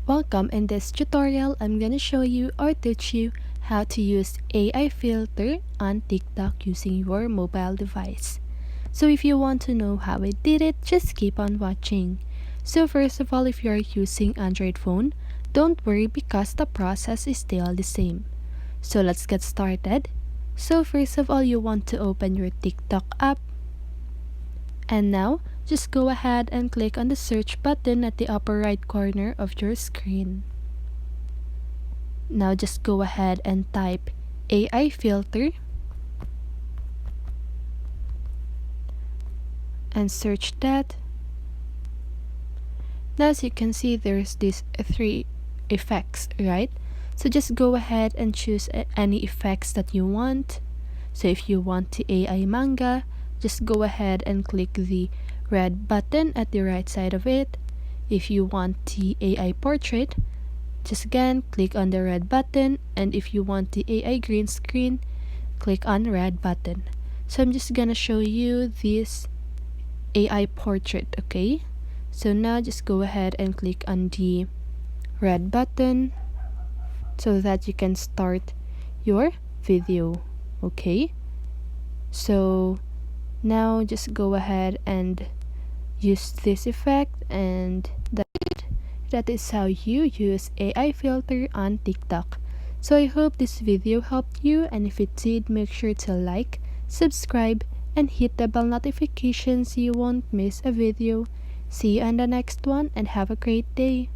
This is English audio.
Welcome. In this tutorial, I'm gonna show you or teach you how to use AI filter on TikTok using your mobile device. So if you want to know how I did it, just keep on watching. So first of all, if you are using Android phone, don't worry because the process is still the same. So let's get started. So first of all, you want to open your TikTok app. And now, just go ahead and click on the search button at the upper right corner of your screen. Now just go ahead and type AI filter and search that. Now as you can see, there's these three effects, right? So just go ahead and choose any effects that you want. So if you want the AI manga, just go ahead and click the red button at the right side of it. If you want the AI portrait, just again click on the red button, and if you want the AI green screen, click on red button. So I'm just gonna show you this AI portrait, okay? So now just go ahead and click on the red button so that you can start your video, okay? So now just go ahead and use this effect, and that is how you use AI filter on TikTok. So I hope this video helped you, and if it did, make sure to like, subscribe, and hit the bell notification so you won't miss a video. See you on the next one, and have a great day.